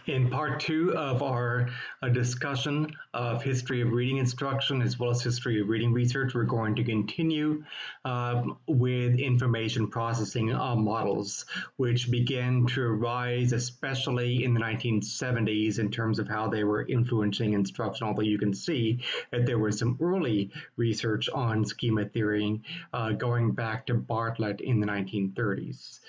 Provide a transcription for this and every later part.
In part two of our discussion of history of reading instruction as well as history of reading research, we're going to continue with information processing models, which began to arise especially in the 1970s in terms of how they were influencing instruction, although you can see that there was some early research on schema theory going back to Bartlett in the 1930s.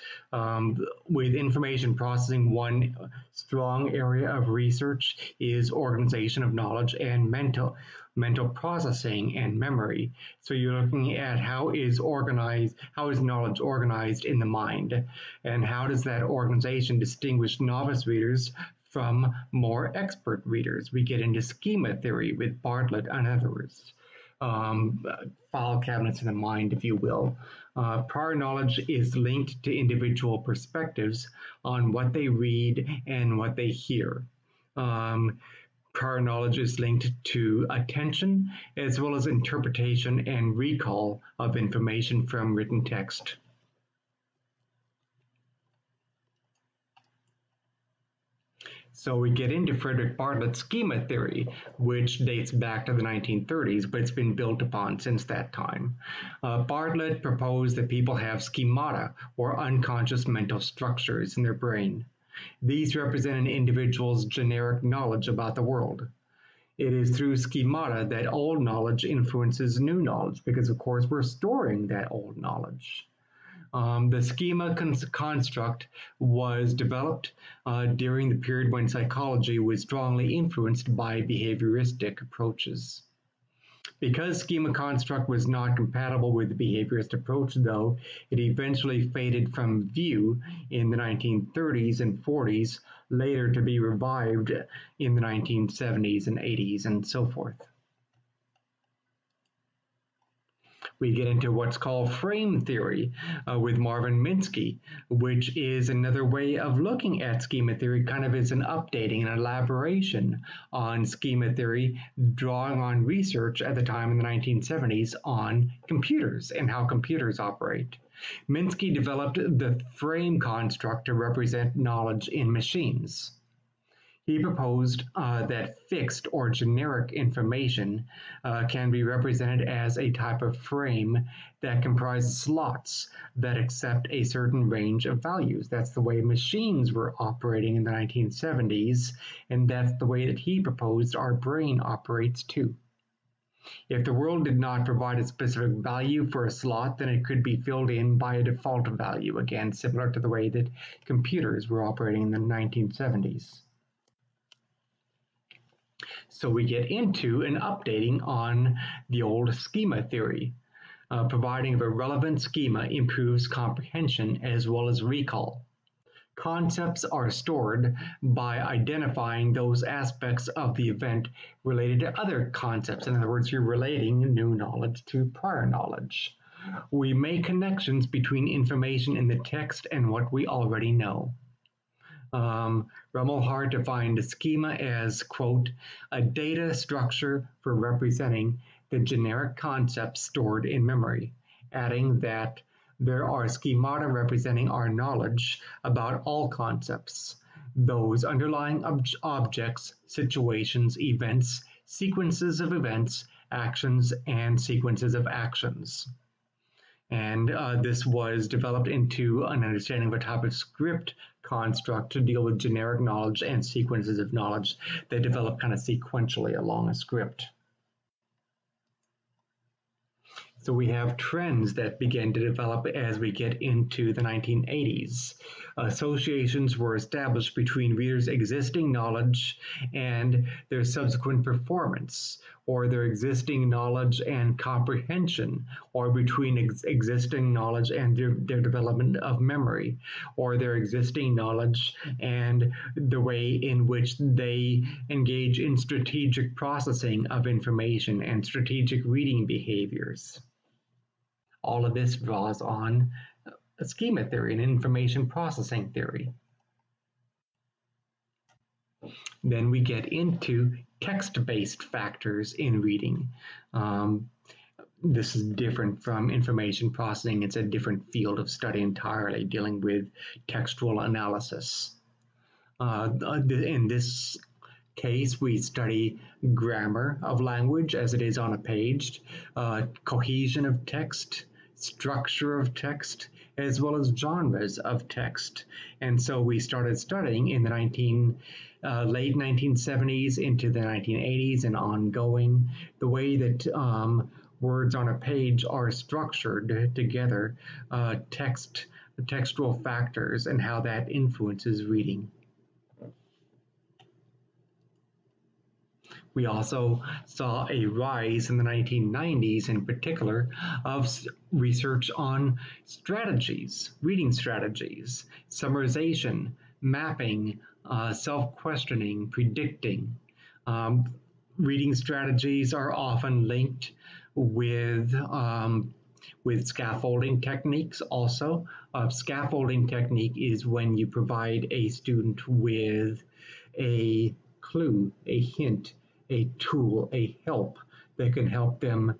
With information processing, one strong area of research is organization of knowledge and mental processing and memory. So you're looking at how is knowledge organized in the mind, and how does that organization distinguish novice readers from more expert readers. We get into schema theory with Bartlett and others. File cabinets in the mind, if you will. Prior knowledge is linked to individual perspectives on what they read and what they hear. Prior knowledge is linked to attention as well as interpretation and recall of information from written text. So we get into Frederic Bartlett's schema theory, which dates back to the 1930s, but it's been built upon since that time. Bartlett proposed that people have schemata, or unconscious mental structures in their brain. These represent an individual's generic knowledge about the world. It is through schemata that old knowledge influences new knowledge, because of course we're storing that old knowledge. The schema construct was developed during the period when psychology was strongly influenced by behavioristic approaches. Because schema construct was not compatible with the behaviorist approach, though, it eventually faded from view in the 1930s and 40s, later to be revived in the 1970s and 80s and so forth. We get into what's called frame theory with Marvin Minsky, which is another way of looking at schema theory, kind of as an updating, an elaboration on schema theory, drawing on research at the time in the 1970s on computers and how computers operate. Minsky developed the frame construct to represent knowledge in machines. He proposed that fixed or generic information can be represented as a type of frame that comprises slots that accept a certain range of values. That's the way machines were operating in the 1970s, and that's the way that he proposed our brain operates too. If the world did not provide a specific value for a slot, then it could be filled in by a default value, again, similar to the way that computers were operating in the 1970s. So we get into an updating on the old schema theory. Providing a relevant schema improves comprehension as well as recall. Concepts are stored by identifying those aspects of the event related to other concepts. In other words, you're relating new knowledge to prior knowledge. We make connections between information in the text and what we already know. Rumelhart defined a schema as, quote, a data structure for representing the generic concepts stored in memory, adding that there are schemata representing our knowledge about all concepts, those underlying objects, situations, events, sequences of events, actions, and sequences of actions. And this was developed into an understanding of a type of script construct to deal with generic knowledge and sequences of knowledge that develop kind of sequentially along a script. So we have trends that begin to develop as we get into the 1980s. Associations were established between readers' existing knowledge and their subsequent performance, or their existing knowledge and comprehension, or between existing knowledge and their development of memory, or their existing knowledge and the way in which they engage in strategic processing of information and strategic reading behaviors. All of this draws on a schema theory and information processing theory. Then we get into text-based factors in reading. This is different from information processing. It's a different field of study entirely, dealing with textual analysis. In this case, we study grammar of language as it is on a page, cohesion of text, structure of text, as well as genres of text. And so we started studying in the late 1970s into the 1980s and ongoing the way that words on a page are structured together, textual factors, and how that influences reading. We also saw a rise in the 1990s, in particular, of research on strategies, reading strategies, summarization, mapping, self-questioning, predicting. Reading strategies are often linked with scaffolding techniques also. Scaffolding technique is when you provide a student with a clue, a hint, a tool, a help that can help them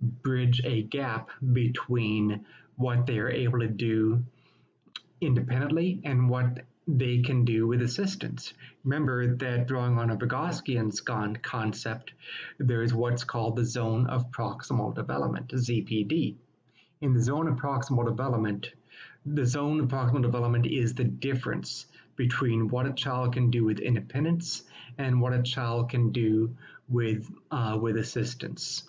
bridge a gap between what they are able to do independently and what they can do with assistance. Remember that drawing on a Vygotskian concept, there is what's called the zone of proximal development, ZPD. In the zone of proximal development, is the difference between what a child can do with independence and what a child can do with assistance.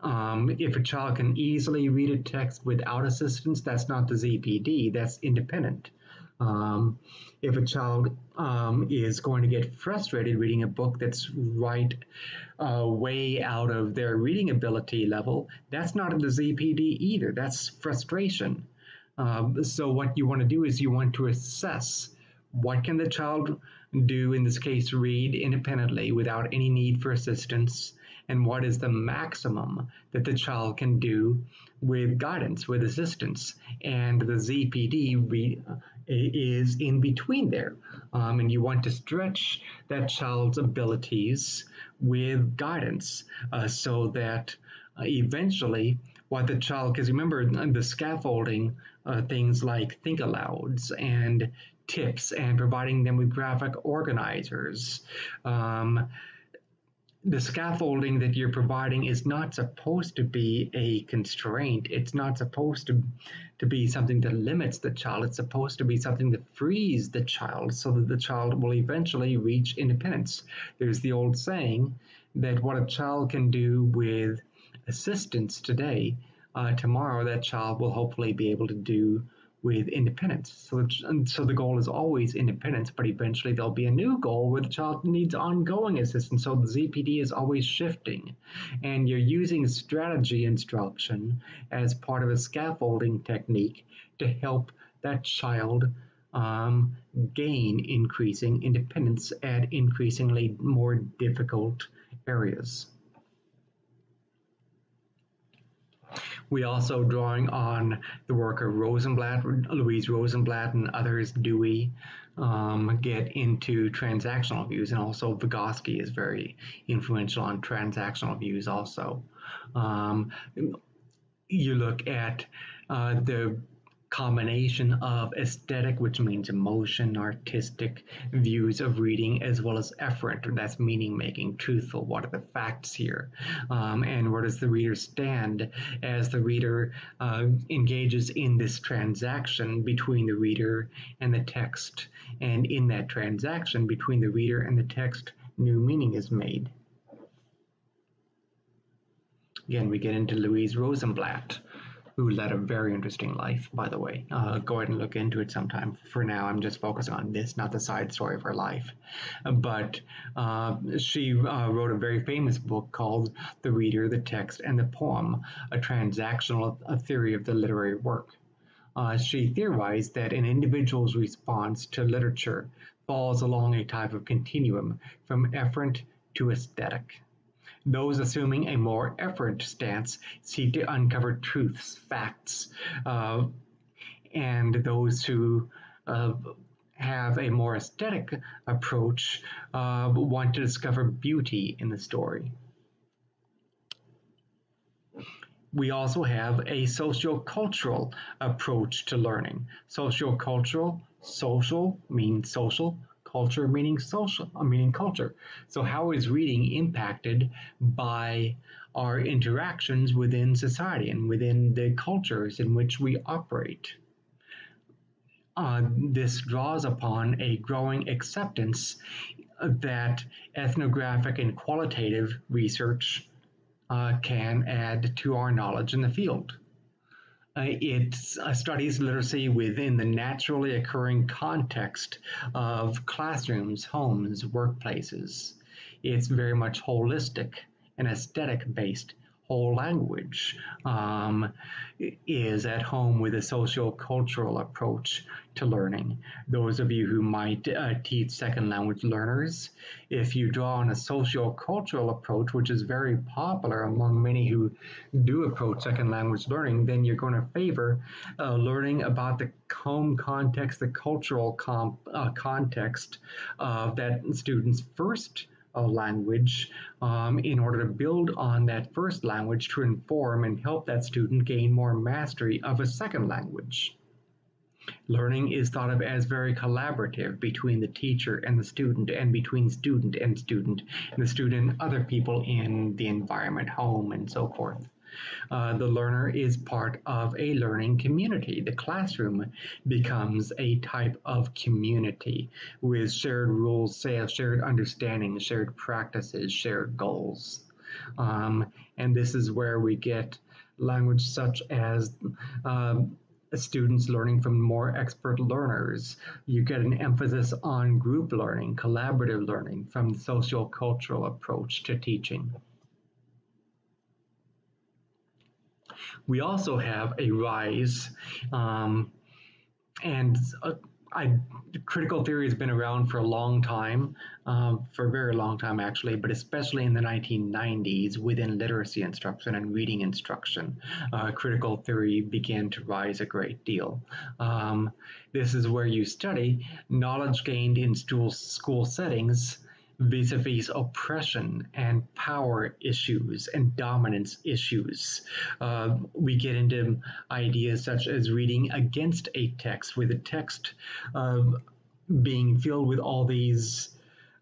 If a child can easily read a text without assistance, that's not the ZPD, that's independent. If a child is going to get frustrated reading a book that's right way out of their reading ability level, that's not the ZPD either, that's frustration. So what you want to do is you want to assess what can the child do, in this case, read independently without any need for assistance, and what is the maximum that the child can do with guidance, with assistance. And the ZPD is in between there. And you want to stretch that child's abilities with guidance so that eventually what the child, because remember the scaffolding, things like think alouds and tips and providing them with graphic organizers. The scaffolding that you're providing is not supposed to be a constraint. It's not supposed to be something that limits the child. It's supposed to be something that frees the child so that the child will eventually reach independence. There's the old saying that what a child can do with assistance today, tomorrow that child will hopefully be able to do with independence. So the goal is always independence, but eventually there'll be a new goal where the child needs ongoing assistance. So the ZPD is always shifting, and you're using strategy instruction as part of a scaffolding technique to help that child gain increasing independence at increasingly more difficult areas. We also, drawing on the work of Louise Rosenblatt and others, Dewey, get into transactional views, and also Vygotsky is very influential on transactional views also. You look at the combination of aesthetic, which means emotion, artistic views of reading, as well as efferent, that's meaning making, truthful, what are the facts here, and where does the reader stand as the reader engages in this transaction between the reader and the text, and in that transaction between the reader and the text, new meaning is made. Again, we get into Louise Rosenblatt, who led a very interesting life, by the way. Go ahead and look into it sometime. For now, I'm just focusing on this, not the side story of her life. But she wrote a very famous book called The Reader, the Text, and the Poem, a transactional theory of the literary work. She theorized that an individual's response to literature falls along a type of continuum from efferent to aesthetic. Those assuming a more efferent stance seek to uncover truths, facts, and those who have a more aesthetic approach want to discover beauty in the story. We also have a sociocultural approach to learning. Sociocultural, social means social, Culture meaning social, meaning culture. So how is reading impacted by our interactions within society and within the cultures in which we operate? This draws upon a growing acceptance that ethnographic and qualitative research can add to our knowledge in the field. It studies literacy within the naturally occurring context of classrooms, homes, workplaces. It's very much holistic and aesthetic based. Whole language is at home with a sociocultural approach to learning. Those of you who might teach second language learners, if you draw on a sociocultural approach, which is very popular among many who do approach second language learning, then you're going to favor learning about the home context, the cultural context of that student's first language in order to build on that first language to inform and help that student gain more mastery of a second language. Learning is thought of as very collaborative between the teacher and the student, and between student and student, and the student and other people in the environment, home, and so forth. The learner is part of a learning community. The classroom becomes a type of community with shared rules, shared understanding, shared practices, shared goals. And this is where we get language such as students learning from more expert learners. You get an emphasis on group learning, collaborative learning from the sociocultural approach to teaching. We also have a rise, critical theory has been around for a long time, for a very long time actually, but especially in the 1990s within literacy instruction and reading instruction, critical theory began to rise a great deal. This is where you study knowledge gained in school settings vis-a-vis oppression and power issues and dominance issues. We get into ideas such as reading against a text, with a text being filled with all these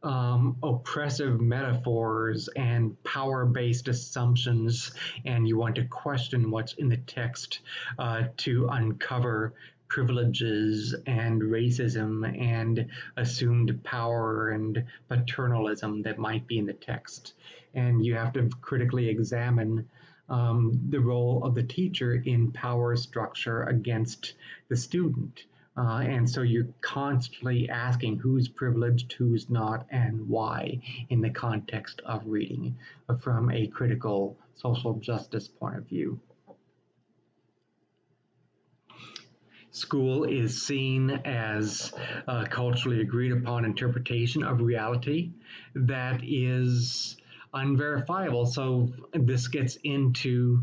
oppressive metaphors and power-based assumptions, and you want to question what's in the text to uncover privileges and racism and assumed power and paternalism that might be in the text. And you have to critically examine the role of the teacher in power structure against the student. And so you're constantly asking who's privileged, who's not, and why in the context of reading from a critical social justice point of view. School is seen as a culturally agreed upon interpretation of reality that is unverifiable. So this gets into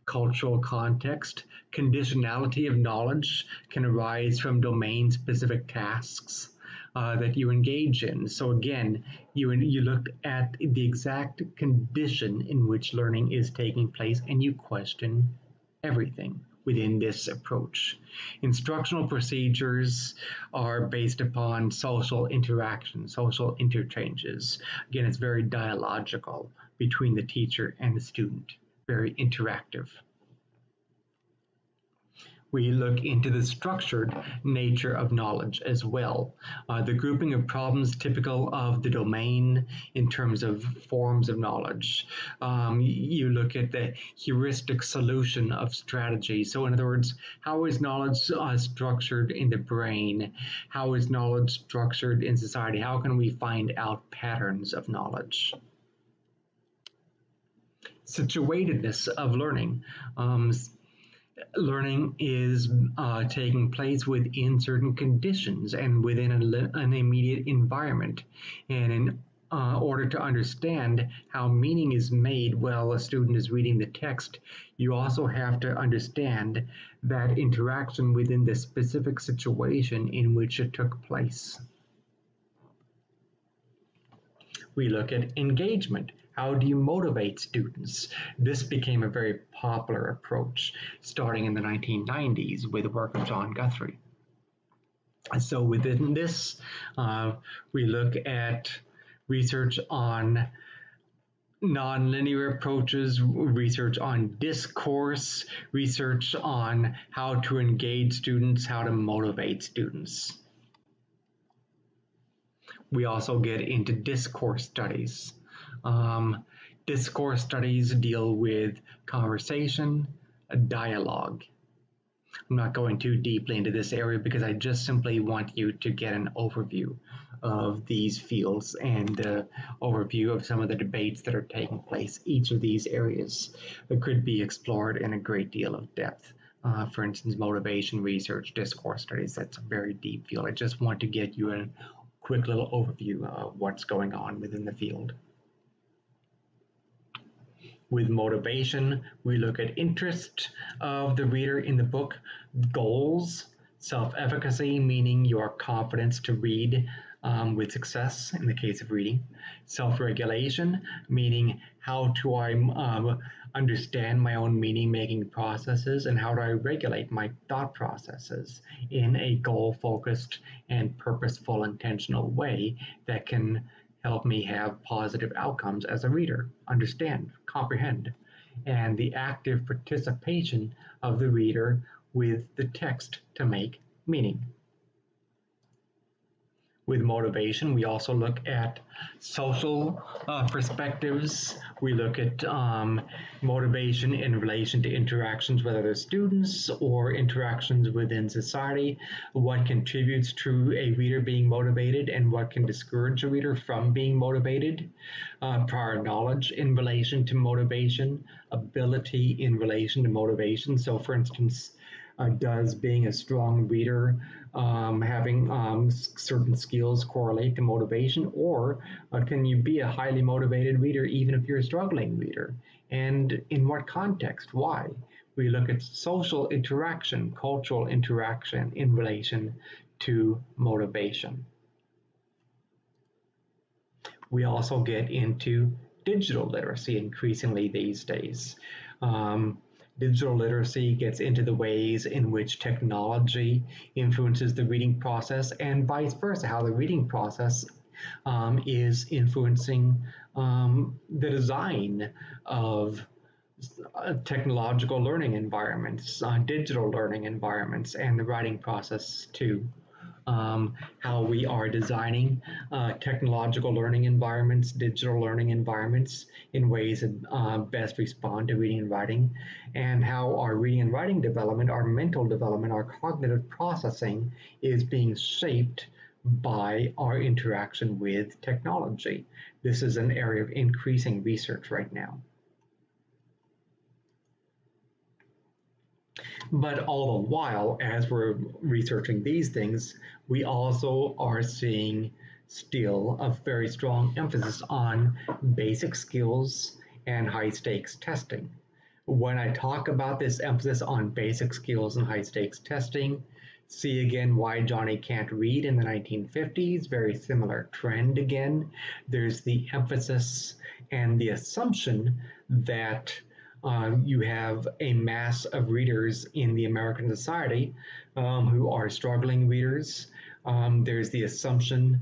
cultural context. Conditionality of knowledge can arise from domain-specific tasks that you engage in. So again, you look at the exact condition in which learning is taking place, and you question everything within this approach. Instructional procedures are based upon social interaction, social interchanges. Again, it's very dialogical between the teacher and the student, very interactive. We look into the structured nature of knowledge as well. The grouping of problems typical of the domain in terms of forms of knowledge. You look at the heuristic solution of strategy. So in other words, how is knowledge structured in the brain? How is knowledge structured in society? How can we find out patterns of knowledge? Situatedness of learning. Learning is taking place within certain conditions and within an immediate environment. And in order to understand how meaning is made while a student is reading the text, you also have to understand that interaction within the specific situation in which it took place. We look at engagement. How do you motivate students? This became a very popular approach starting in the 1990s with the work of John Guthrie. So within this, we look at research on nonlinear approaches, research on discourse, research on how to engage students, how to motivate students. We also get into discourse studies. Discourse studies deal with conversation, dialogue. I'm not going too deeply into this area because I just simply want you to get an overview of these fields and overview of some of the debates that are taking place. Each of these areas could be explored in a great deal of depth. For instance, motivation research, discourse studies, that's a very deep field. I just want to get you a quick little overview of what's going on within the field. With motivation, we look at interest of the reader in the book, goals, self-efficacy, meaning your confidence to read with success in the case of reading, self-regulation, meaning how do I understand my own meaning-making processes and how do I regulate my thought processes in a goal-focused and purposeful, intentional way that can help me have positive outcomes as a reader, understand, comprehend, and the active participation of the reader with the text to make meaning. With motivation, we also look at social perspectives. We look at motivation in relation to interactions with other students or interactions within society, what contributes to a reader being motivated and what can discourage a reader from being motivated, prior knowledge in relation to motivation, ability in relation to motivation. So for instance, does being a strong reader, having certain skills correlate to motivation, or can you be a highly motivated reader even if you're a struggling reader? And in what context? Why? We look at social interaction, cultural interaction in relation to motivation. We also get into digital literacy increasingly these days. Digital literacy gets into the ways in which technology influences the reading process and vice versa, how the reading process is influencing the design of technological learning environments, digital learning environments, and the writing process too. How we are designing technological learning environments, digital learning environments in ways that best respond to reading and writing, and how our reading and writing development, our mental development, our cognitive processing is being shaped by our interaction with technology. This is an area of increasing research right now. But all the while, as we're researching these things, we also are seeing still a very strong emphasis on basic skills and high stakes testing. When I talk about this emphasis on basic skills and high stakes testing, see again why Johnny can't read in the 1950s, very similar trend again. There's the emphasis and the assumption that you have a mass of readers in the American society who are struggling readers. There's the assumption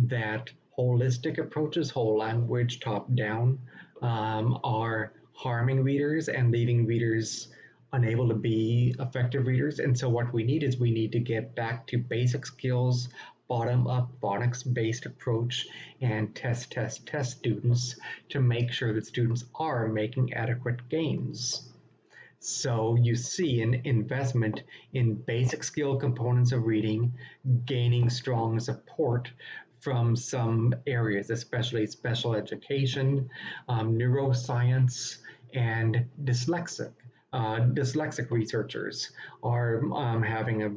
that holistic approaches, whole language, top down, are harming readers and leaving readers unable to be effective readers. And so what we need is we need to get back to basic skills, bottom-up phonics-based approach, and test students to make sure that students are making adequate gains. So you see an investment in basic skill components of reading, gaining strong support from some areas, especially special education, neuroscience, and dyslexic researchers are having a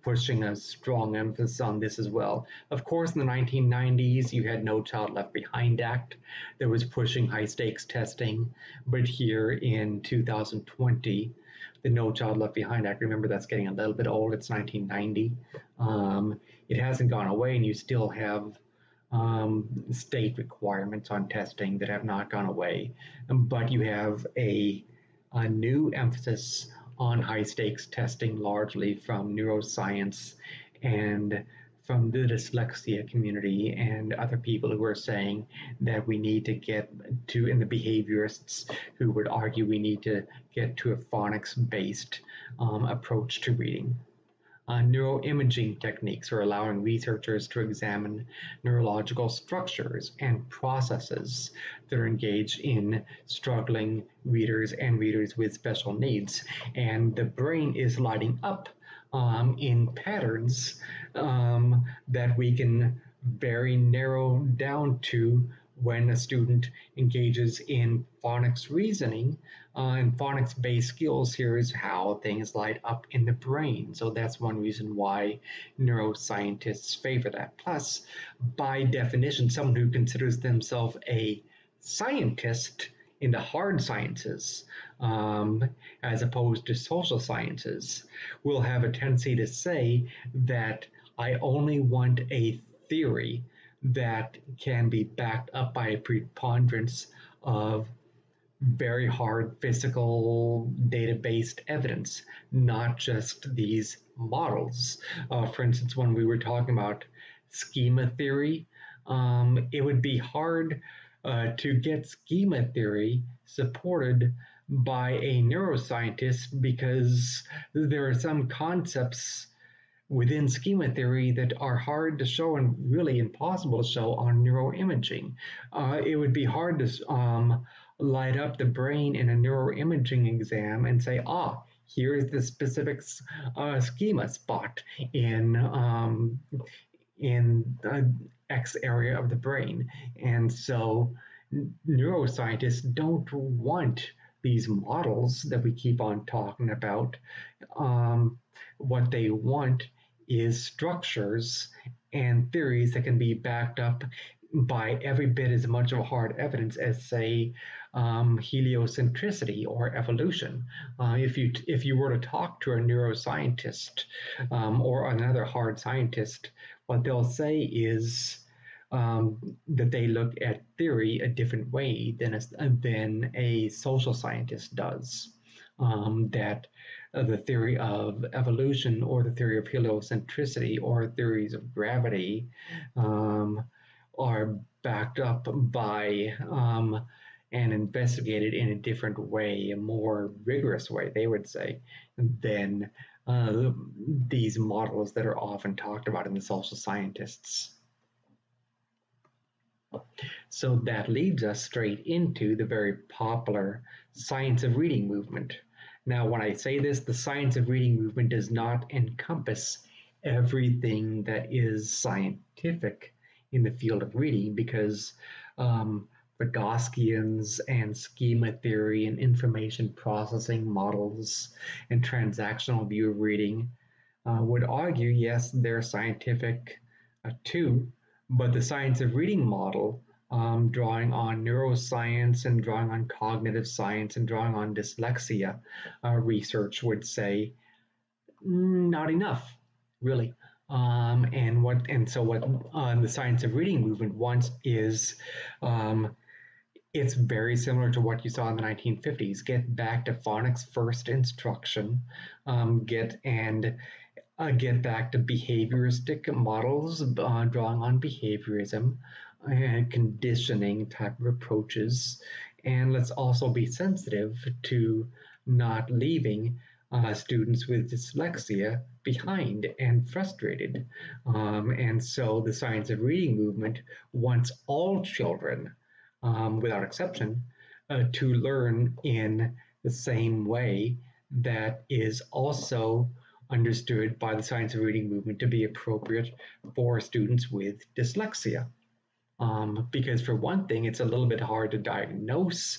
pushing a strong emphasis on this as well. Of course, in the 1990s, you had No Child Left Behind Act that was pushing high stakes testing, but here in 2020, the No Child Left Behind Act, remember that's getting a little bit old, it's 1990. It hasn't gone away, and you still have state requirements on testing that have not gone away, but you have a new emphasis on high stakes testing, largely from neuroscience and from the dyslexia community and other people who are saying that we need to get to, and the behaviorists who would argue we need to get to a phonics-based approach to reading. Neuroimaging techniques are allowing researchers to examine neurological structures and processes that are engaged in struggling readers and readers with special needs. And the brain is lighting up in patterns that we can very narrow down to when a student engages in phonics reasoning. And phonics-based skills, here is how things light up in the brain. So that's one reason why neuroscientists favor that. Plus, by definition, someone who considers themselves a scientist in the hard sciences, as opposed to social sciences, will have a tendency to say that I only want a theory that can be backed up by a preponderance of very hard physical data-based evidence, not just these models. For instance, when we were talking about schema theory, it would be hard to get schema theory supported by a neuroscientist because there are some concepts within schema theory that are hard to show and really impossible to show on neuroimaging. It would be hard to light up the brain in a neuroimaging exam and say, here's the specific schema spot in X area of the brain. And so neuroscientists don't want these models that we keep on talking about. What they want is structures and theories that can be backed up by every bit as much of hard evidence as, say, heliocentricity or evolution. If you were to talk to a neuroscientist or another hard scientist, what they'll say is that they look at theory a different way than a social scientist does. That the theory of evolution or the theory of heliocentricity or theories of gravity are backed up by and investigated in a different way, a more rigorous way, they would say, than these models that are often talked about in the social scientists. So that leads us straight into the very popular science of reading movement. Now, when I say this, the science of reading movement does not encompass everything that is scientific in the field of reading, because Vygotskyans and schema theory and information processing models and transactional view of reading would argue, yes, they're scientific too, but the science of reading model, drawing on neuroscience and drawing on cognitive science and drawing on dyslexia research, would say not enough, really. So what the science of reading movement wants is it's very similar to what you saw in the 1950s. Get back to phonics first instruction, get back to behavioristic models, drawing on behaviorism and conditioning type of approaches. And let's also be sensitive to not leaving students with dyslexia behind and frustrated. And so the science of reading movement wants all children, without exception, to learn in the same way that is also understood by the science of reading movement to be appropriate for students with dyslexia. Because for one thing, it's a little bit hard to diagnose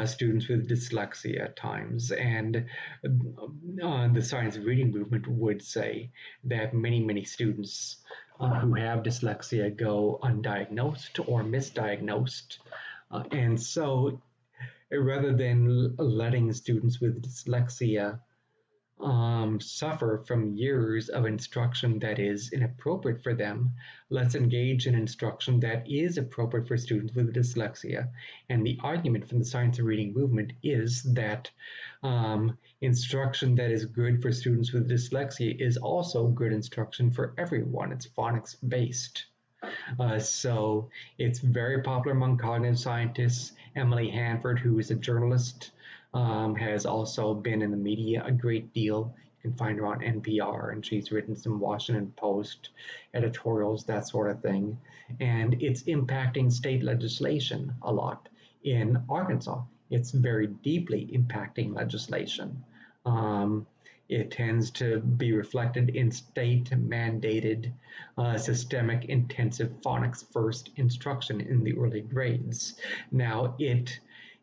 students with dyslexia at times. And the science of reading movement would say that many students who have dyslexia go undiagnosed or misdiagnosed. And so rather than letting students with dyslexia suffer from years of instruction that is inappropriate for them. Let's engage in instruction that is appropriate for students with dyslexia. And the argument from the science of reading movement is that instruction that is good for students with dyslexia is also good instruction for everyone. It's phonics based. So it's very popular among cognitive scientists. Emily Hanford, who is a journalist, has also been in the media a great deal. You can find her on NPR, and she's written some Washington Post editorials, that sort of thing. And it's impacting state legislation a lot. In Arkansas, it's very deeply impacting legislation. It tends to be reflected in state-mandated systemic intensive phonics first instruction in the early grades. Now, it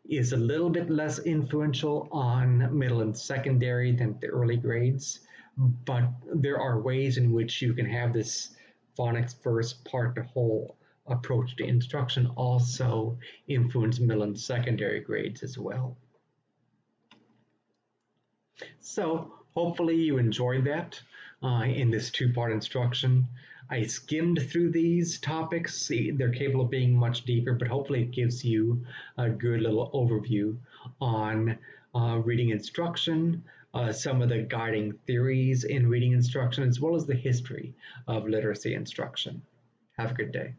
is a little bit less influential on middle and secondary than the early grades, but there are ways in which you can have this phonics first part to whole approach to instruction also influence middle and secondary grades as well. So hopefully you enjoyed that in this two-part instruction. I skimmed through these topics. They're capable of being much deeper, but hopefully it gives you a good little overview on reading instruction, some of the guiding theories in reading instruction, as well as the history of literacy instruction. Have a good day.